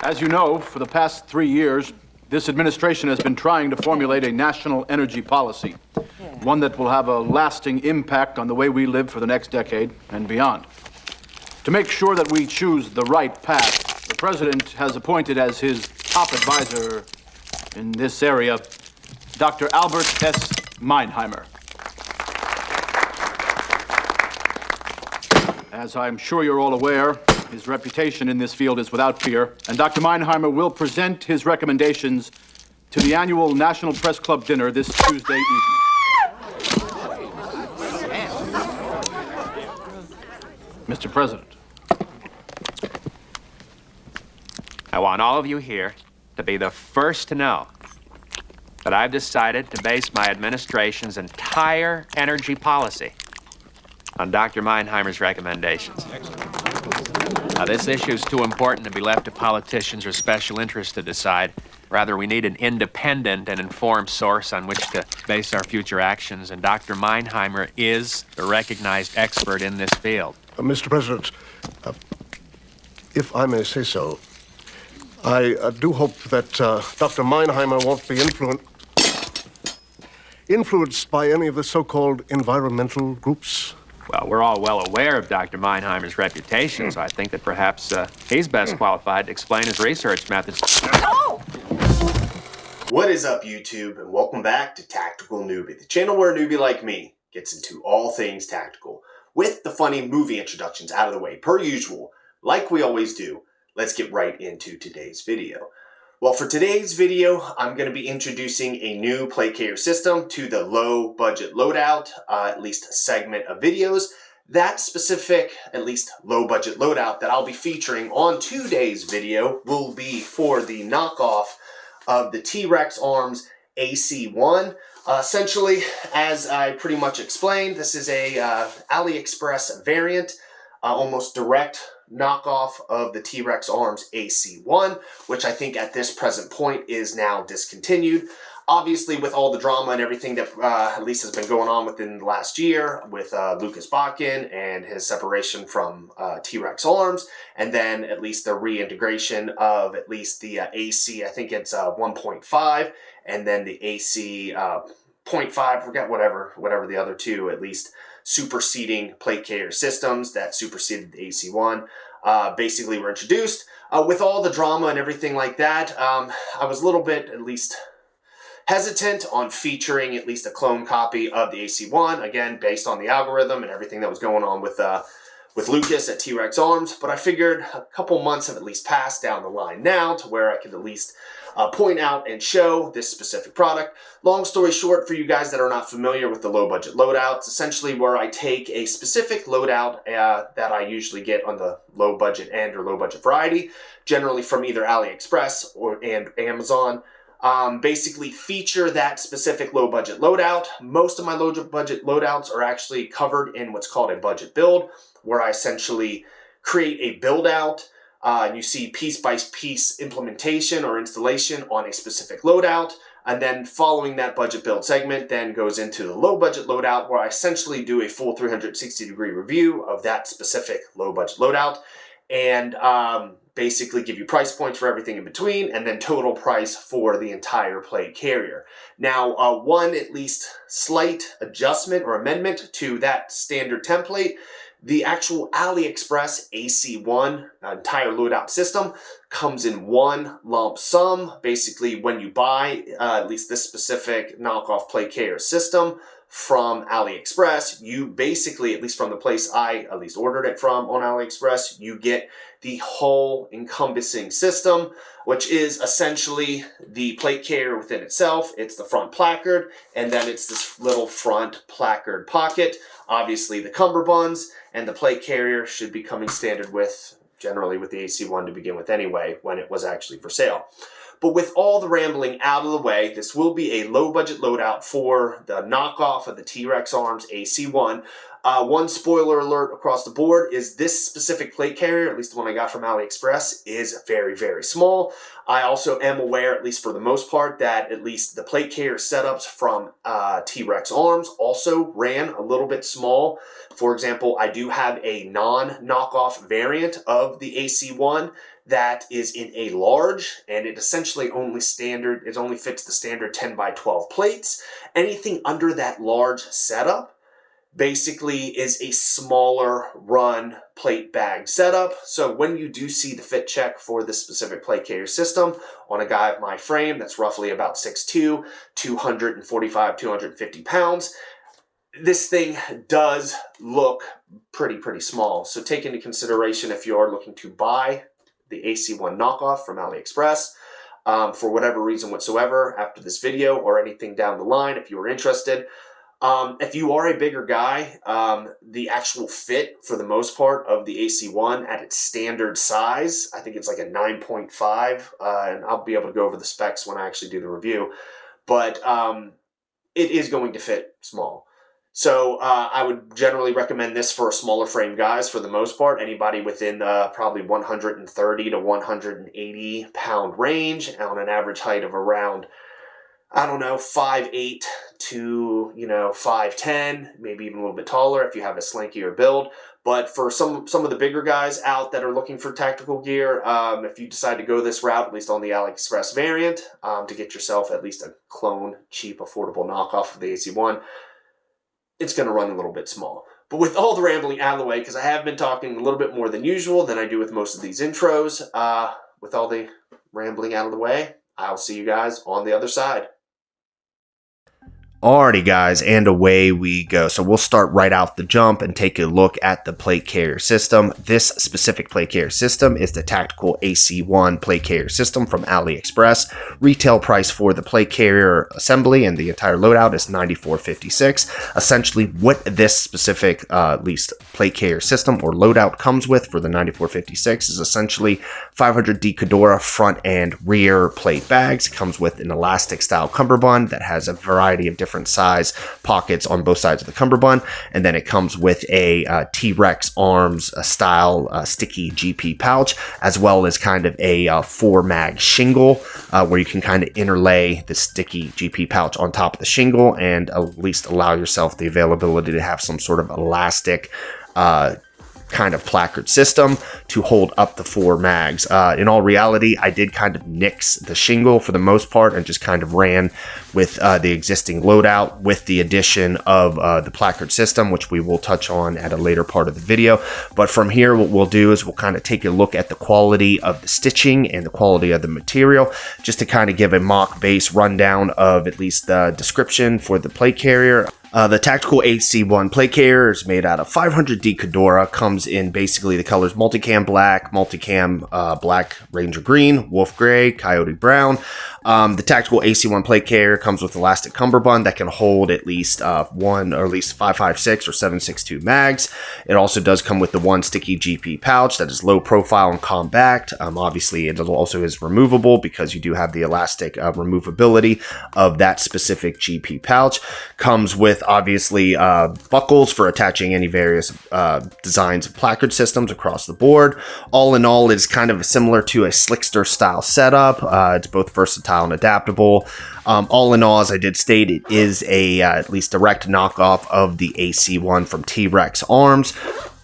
As you know, for the past 3 years, this administration has been trying to formulate a national energy policy, one that will have a lasting impact on the way we live for the next decade and beyond. To make sure that we choose the right path, the President has appointed as his top advisor in this area Dr. Albert S. Meinheimer. As I'm sure you're all aware, his reputation in this field is without peer, and Dr. Meinheimer will present his recommendations to the annual National Press Club dinner this Tuesday evening. Mr. President. I want all of you here to be the first to know that I've decided to base my administration's entire energy policy on Dr. Meinheimer's recommendations. Now, this issue is too important to be left to politicians or special interests to decide. Rather, we need an independent and informed source on which to base our future actions, and Dr. Meinheimer is the recognized expert in this field. Mr. President, if I may say so, I do hope that Dr. Meinheimer won't be influenced by any of the so-called environmental groups. Well, we're all well aware of Dr. Meinheimer's reputation, so I think that perhaps he's best qualified to explain his research methods. What is up, YouTube, and welcome back to Tactical Newbie, the channel where a newbie like me gets into all things tactical. With the funny movie introductions out of the way, per usual, like we always do, let's get right into today's video. Well, for today's video, I'm going to be introducing a new plate carrier system to the low budget loadout, at least a segment of videos. That specific, at least low budget loadout that I'll be featuring on today's video will be for the knockoff of the T-Rex Arms AC1. Essentially, as I pretty much explained, this is a AliExpress variant, almost direct knockoff of the T-Rex Arms AC1, which I think at this present point is now discontinued. Obviously, with all the drama and everything that at least has been going on within the last year with Lucas Bakken and his separation from T-Rex Arms, and then at least the reintegration of at least the AC, I think it's 1.5, and then the AC 0.5, forget whatever the other two, at least superseding plate carrier systems that superseded the AC1 basically were introduced. With all the drama and everything like that, I was a little bit at least hesitant on featuring at least a clone copy of the AC1, again based on the algorithm and everything that was going on with Lucas at T-Rex Arms, but I figured a couple months have at least passed down the line now to where I could at least point out and show this specific product. Long story short, for you guys that are not familiar with the low budget loadouts, essentially where I take a specific loadout that I usually get on the low budget end or low budget variety, generally from either AliExpress and Amazon, basically feature that specific low budget loadout. Most of my low budget loadouts are actually covered in what's called a budget build, where I essentially create a build out. You see piece by piece implementation or installation on a specific loadout, and then following that budget build segment then goes into the low budget loadout, where I essentially do a full 360-degree review of that specific low budget loadout and basically give you price points for everything in between and then total price for the entire plate carrier. Now, one at least slight adjustment or amendment to that standard template: the actual AliExpress AC1 entire loadout system comes in one lump sum. Basically, when you buy at least this specific knockoff plate carrier system from AliExpress, you basically, at least from the place I at least ordered it from on AliExpress, you get the whole encompassing system, which is essentially the plate carrier within itself. It's the front placard, and then it's this little front placard pocket. Obviously, the cummerbunds and the plate carrier should be coming standard with, generally with the AC1 to begin with anyway, when it was actually for sale. But with all the rambling out of the way, this will be a low budget loadout for the knockoff of the T-Rex Arms AC1. One spoiler alert across the board is this specific plate carrier, at least the one I got from AliExpress, is very, very small. I also am aware, at least for the most part, that at least the plate carrier setups from T-Rex Arms also ran a little bit small. For example, I do have a non-knockoff variant of the AC1 that is in a large, and it essentially only fits the standard 10 by 12 plates. Anything under that large setup basically is a smaller run plate bag setup. So when you do see the fit check for this specific plate carrier system on a guy of my frame that's roughly about 6'2", 245, 250 pounds, this thing does look pretty small. So take into consideration if you are looking to buy the AC1 knockoff from AliExpress, for whatever reason whatsoever, after this video or anything down the line, if you are interested. If you are a bigger guy, the actual fit, for the most part, of the AC1 at its standard size, I think it's like a 9.5, and I'll be able to go over the specs when I actually do the review, but it is going to fit small. So I would generally recommend this for smaller frame guys for the most part. Anybody within probably 130 to 180 pound range on an average height of around, I don't know, 5'8" to 5'10", maybe even a little bit taller if you have a slankier build. But for some of the bigger guys out that are looking for tactical gear, if you decide to go this route, at least on the AliExpress variant, to get yourself at least a clone, cheap, affordable knockoff of the AC1, it's going to run a little bit small. But with all the rambling out of the way, because I have been talking a little bit more than usual than I do with most of these intros, with all the rambling out of the way, I'll see you guys on the other side. Alrighty guys, and away we go. So we'll start right out the jump and take a look at the plate carrier system. This specific plate carrier system is the Tactical AC1 plate carrier system from AliExpress. Retail price for the plate carrier assembly and the entire loadout is $94.56. Essentially what this specific at least plate carrier system or loadout comes with for the $94.56 is essentially 500D Cadora front and rear plate bags. It comes with an elastic style cummerbund that has a variety of different size pockets on both sides of the cummerbund, and then it comes with a T-Rex Arms style sticky GP pouch, as well as kind of a 4-mag shingle where you can kind of interlay the sticky GP pouch on top of the shingle and at least allow yourself the availability to have some sort of elastic kind of placard system to hold up the 4 mags. In all reality, I did kind of nix the shingle for the most part and just kind of ran with the existing loadout with the addition of the placard system, which we will touch on at a later part of the video. But from here, what we'll do is we'll kind of take a look at the quality of the stitching and the quality of the material, just to kind of give a mock base rundown of at least the description for the plate carrier. The Tactical AC1 plate carrier is made out of 500D Cadora, comes in basically the colors Multicam Black, Multicam Black Ranger Green, Wolf Gray, Coyote Brown. The Tactical AC1 plate carrier comes with elastic cummerbund that can hold at least one or at least 5.56 or 7.62 mags. It also does come with the one sticky GP pouch that is low profile and compact. Obviously, it also is removable because you do have the elastic removability of that specific GP pouch. Comes with obviously buckles for attaching any various designs of placard systems across the board. All in all, it's kind of similar to a Slickster style setup. It's both versatile and adaptable. All in all, as I did state, it is a at least direct knockoff of the AC1 from T-Rex Arms.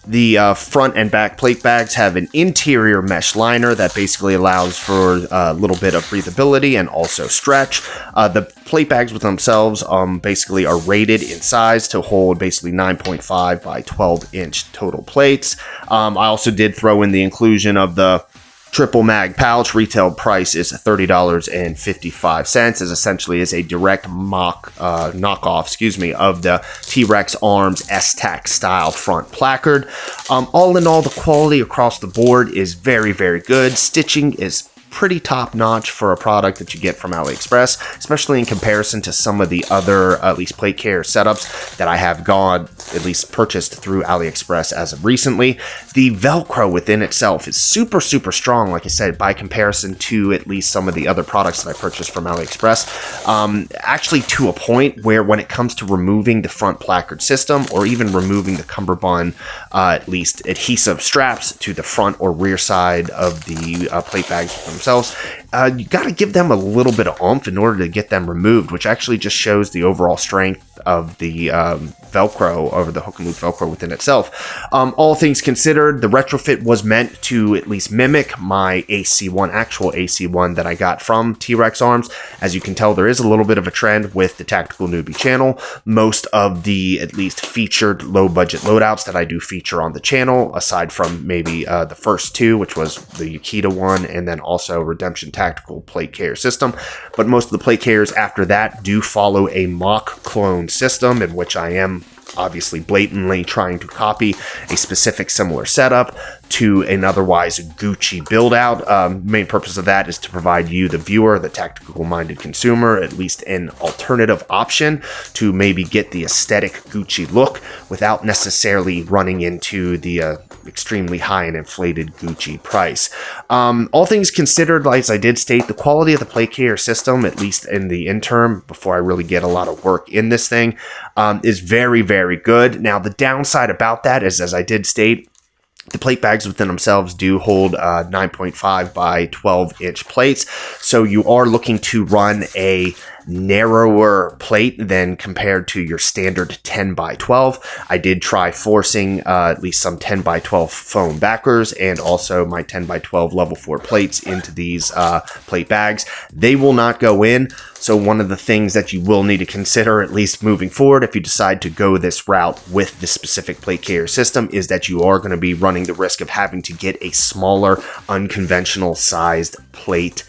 The front and back plate bags have an interior mesh liner that basically allows for a little bit of breathability and also stretch. The plate bags with themselves basically are rated in size to hold basically 9.5 by 12-inch total plates. I also did throw in the inclusion of the triple mag pouch. Retail price is $30.55, as essentially is a direct knockoff, of the T-Rex Arms S-Tac style front placard. All in all, the quality across the board is very, very good. Stitching is pretty top notch for a product that you get from AliExpress, especially in comparison to some of the other, at least plate carrier setups that I have gone, at least purchased through AliExpress as of recently. The Velcro within itself is super, super strong, like I said, by comparison to at least some of the other products that I purchased from AliExpress. Actually, to a point where when it comes to removing the front placard system or even removing the cummerbund, at least adhesive straps to the front or rear side of the plate bags themselves, you got to give them a little bit of oomph in order to get them removed, which actually just shows the overall strength of the Velcro, over the hook and loop Velcro within itself. All things considered, the retrofit was meant to at least mimic my AC1, actual AC1 that I got from T-Rex Arms. As you can tell, there is a little bit of a trend with the Tactical Newbie channel. Most of the at least featured low budget loadouts that I do feature on the channel, aside from maybe the first two, which was the Yakita one and then also Redemption Tactical plate carrier system. But most of the plate carriers after that do follow a mock clone system, in which I am obviously blatantly trying to copy a specific similar setup to an otherwise Gucci build out. Main purpose of that is to provide you, the viewer, the tactical minded consumer, at least an alternative option to maybe get the aesthetic Gucci look without necessarily running into the extremely high and inflated Gucci price. All things considered, as I did state, the quality of the plate carrier system, at least in the interim, before I really get a lot of work in this thing, is very, very good. Now, the downside about that is, as I did state, the plate bags within themselves do hold 9.5 by 12 inch plates. So you are looking to run a narrower plate than compared to your standard 10 by 12. I did try forcing at least some 10 by 12 foam backers and also my 10 by 12 level 4 plates into these plate bags. They will not go in. So one of the things that you will need to consider, at least moving forward, if you decide to go this route with this specific plate carrier system, is that you are going to be running the risk of having to get a smaller, unconventional sized plate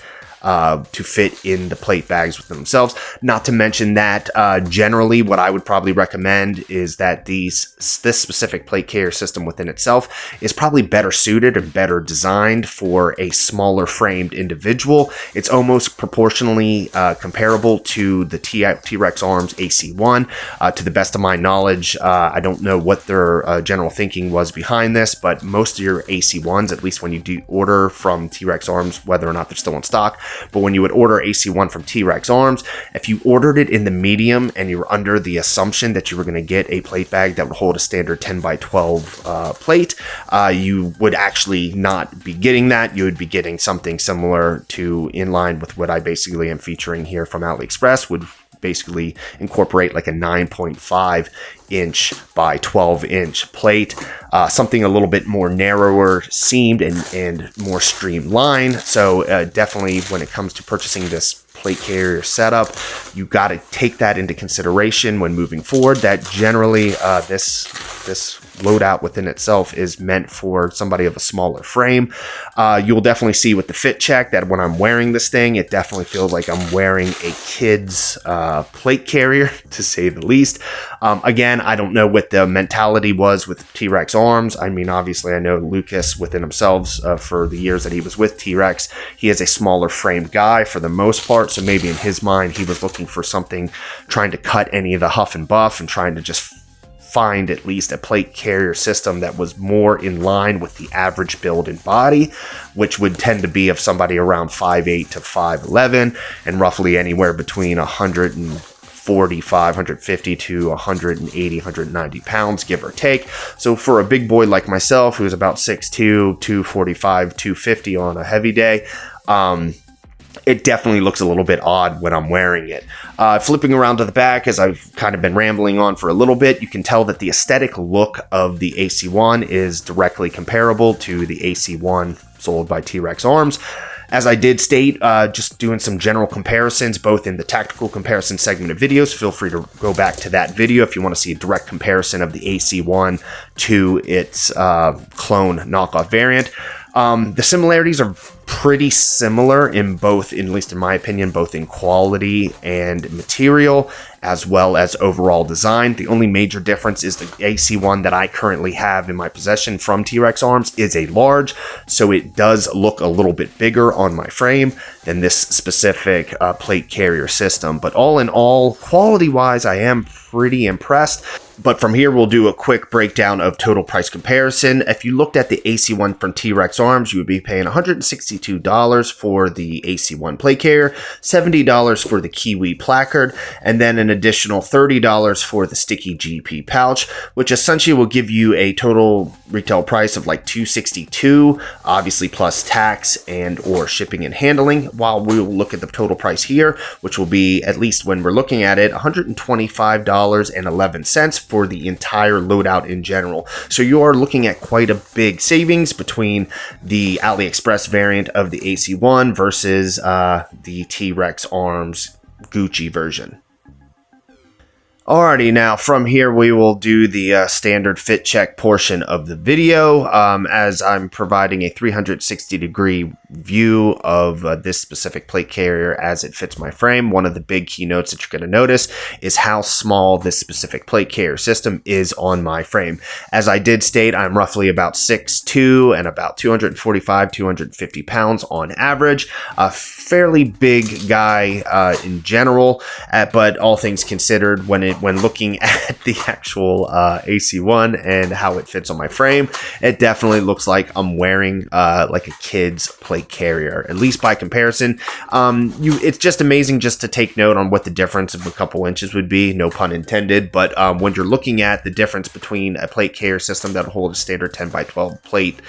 to fit in the plate bags within themselves. Not to mention that generally what I would probably recommend is that this specific plate carrier system within itself is probably better suited and better designed for a smaller framed individual. It's almost proportionally comparable to the T-Rex Arms AC1. To the best of my knowledge, I don't know what their general thinking was behind this, but most of your AC1s, at least when you do order from T-Rex Arms, whether or not they're still in stock, but when you would order AC1 from T-Rex Arms, if you ordered it in the medium and you were under the assumption that you were going to get a plate bag that would hold a standard 10 by 12 plate, you would actually not be getting that. You would be getting something similar to, in line with what I basically am featuring here from AliExpress, would basically incorporate like a 9.5 inch by 12 inch plate, something a little bit more narrower seamed and more streamlined. So definitely when it comes to purchasing this plate carrier setup, you got to take that into consideration when moving forward, that generally this loadout within itself is meant for somebody of a smaller frame. You'll definitely see with the fit check that when I'm wearing this thing, it definitely feels like I'm wearing a kid's plate carrier, to say the least. Again, I don't know what the mentality was with T-Rex Arms. I mean, obviously, I know Lucas within himself, for the years that he was with T-Rex, he is a smaller framed guy for the most part. So maybe in his mind, he was looking for something, trying to cut any of the huff and buff and trying to just find at least a plate carrier system that was more in line with the average build and body, which would tend to be of somebody around 5'8" to 5'11", and roughly anywhere between 145, 150 to 180, 190 pounds, give or take. So for a big boy like myself, who's about 6'2", 245, 250 on a heavy day, it definitely looks a little bit odd when I'm wearing it. Flipping around to the back, as I've kind of been rambling on for a little bit, you can tell that the aesthetic look of the AC1 is directly comparable to the AC1 sold by T-Rex Arms. As I did state, just doing some general comparisons, both in the tactical comparison segment of videos. Feel free to go back to that video if you want to see a direct comparison of the AC1 to its clone knockoff variant. The similarities are pretty similar in both, at least in my opinion, both in quality and material, as well as overall design. The only major difference is the AC1 that I currently have in my possession from T-Rex Arms is a large, so it does look a little bit bigger on my frame than this specific plate carrier system. But all in all, quality-wise, I am pretty impressed. But from here, we'll do a quick breakdown of total price comparison. If you looked at the AC1 from T-Rex Arms, you would be paying $162 for the AC1 plate carrier, $70 for the Kiwi placard, and then an additional $30 for the sticky GP pouch, which essentially will give you a total retail price of like $262, obviously plus tax and or shipping and handling, while we'll look at the total price here, which will be, at least when we're looking at it, $125.11 for the entire loadout in general. So you are looking at quite a big savings between the AliExpress variant of the AC1 versus the T-Rex Arms Gucci version. Alrighty, now from here we will do the standard fit check portion of the video, as I'm providing a 360-degree view of this specific plate carrier as it fits my frame. One of the big keynotes that you're going to notice is how small this specific plate carrier system is on my frame. As I did state, I'm roughly about 6'2" and about 245, 250 pounds on average. A fairly big guy in general, but all things considered, when looking at the actual AC1 and how it fits on my frame, it definitely looks like I'm wearing like a kid's plate carrier, at least by comparison. It's just amazing just to take note on what the difference of a couple inches would be, no pun intended, but when you're looking at the difference between a plate carrier system that'll hold a standard 10x12 plate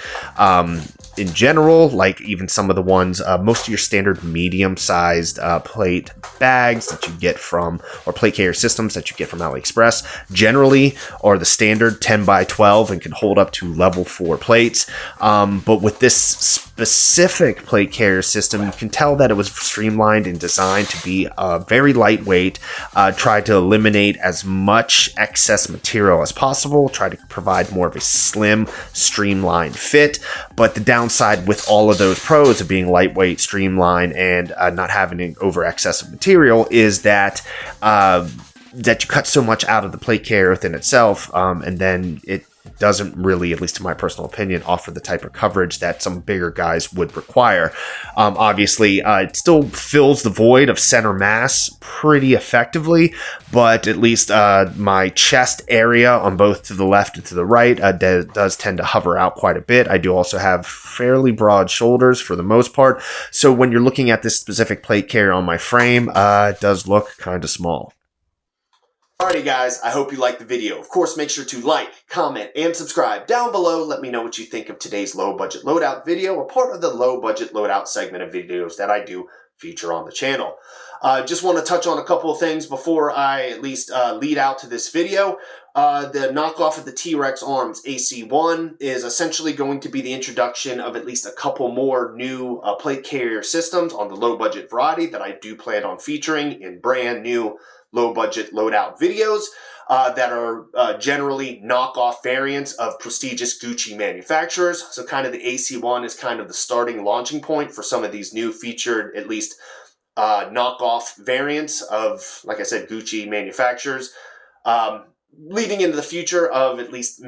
in general, like even some of the ones, most of your standard medium-sized plate bags that you get from, or plate carrier systems that you get from AliExpress, generally are the standard 10x12 and can hold up to level 4 plates. But with this specific plate carrier system, you can tell that it was streamlined and designed to be very lightweight, tried to eliminate as much excess material as possible, try to provide more of a slim, streamlined fit. But the downside with all of those pros of being lightweight, streamlined, and not having an over excess of material is that that you cut so much out of the plate carrier within itself, and then it doesn't really, at least in my personal opinion, offer the type of coverage that some bigger guys would require. Obviously, it still fills the void of center mass pretty effectively, but at least my chest area on both to the left and to the right does tend to hover out quite a bit. I do also have fairly broad shoulders for the most part, so when you're looking at this specific plate carrier on my frame, it does look kind of small. Alrighty guys, I hope you liked the video. Of course, make sure to like, comment, and subscribe down below. Let me know what you think of today's low budget loadout video, a part of the low budget loadout segment of videos that I do feature on the channel. Just want to touch on a couple of things before I at least lead out to this video. The knockoff of the T-Rex Arms AC1 is essentially going to be the introduction of at least a couple more new plate carrier systems on the low budget variety that I do plan on featuring in brand new low budget loadout videos that are generally knockoff variants of prestigious Gucci manufacturers. So kind of the AC1 is kind of the starting launching point for some of these new featured, at least knockoff variants of, like I said, Gucci manufacturers, leading into the future of at least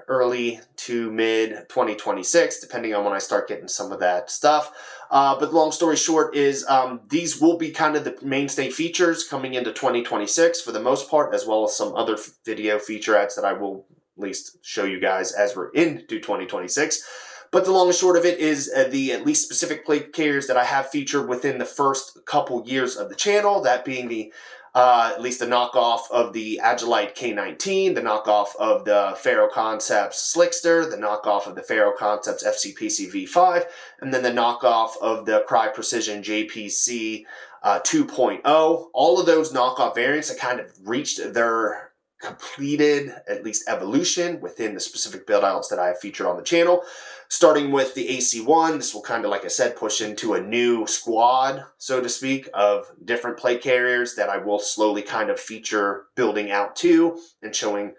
early to mid 2026, depending on when I start getting some of that stuff. But long story short is these will be kind of the mainstay features coming into 2026 for the most part, as well as some other video featurettes that I will at least show you guys as we're into 2026. But the long and short of it is the at least specific plate carriers that I have featured within the first couple years of the channel, that being the at least the knockoff of the Agilite K19, the knockoff of the Faro Concepts Slickster, the knockoff of the Faro Concepts FCPC V5, and then the knockoff of the Cry Precision JPC 2.0. All of those knockoff variants that kind of reached their completed, at least evolution, within the specific build outs that I have featured on the channel. Starting with the AC1, this will kind of, like I said, push into a new squad, so to speak, of different plate carriers that I will slowly kind of feature building out to and showing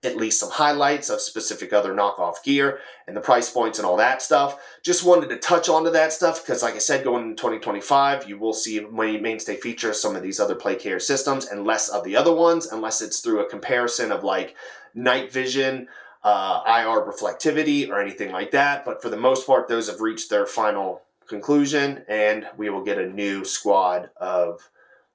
at least some highlights of specific other knockoff gear and the price points and all that stuff. Just wanted to touch onto that stuff because, like I said, going into 2025, you will see mainstay features some of these other play carrier systems and less of the other ones, unless it's through a comparison of like night vision, IR reflectivity, or anything like that. But for the most part, those have reached their final conclusion, and we will get a new squad of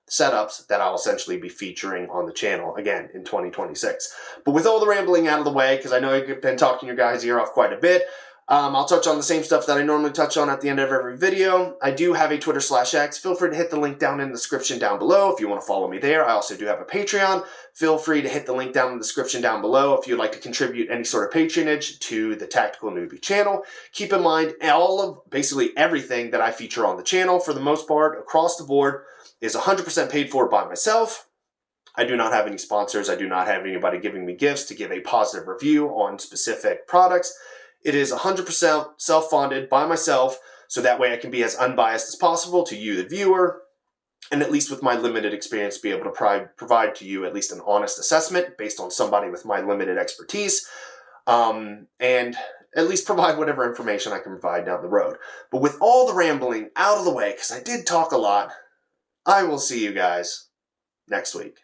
setups that I'll essentially be featuring on the channel again in 2026. But with all the rambling out of the way, because I know I've been talking your guys' ear off quite a bit, I'll touch on the same stuff that I normally touch on at the end of every video. I do have a Twitter/X. Feel free to hit the link down in the description down below if you want to follow me there. I also do have a Patreon. Feel free to hit the link down in the description down below if you'd like to contribute any sort of patronage to the Tactical Newbie channel. Keep in mind, all of basically everything that I feature on the channel, for the most part, across the board, is 100% paid for by myself. I do not have any sponsors. I do not have anybody giving me gifts to give a positive review on specific products. It is 100% self-funded by myself, so that way I can be as unbiased as possible to you, the viewer, and at least with my limited experience, be able to provide to you at least an honest assessment based on somebody with my limited expertise, and at least provide whatever information I can provide down the road. But with all the rambling out of the way, because I did talk a lot, I will see you guys next week.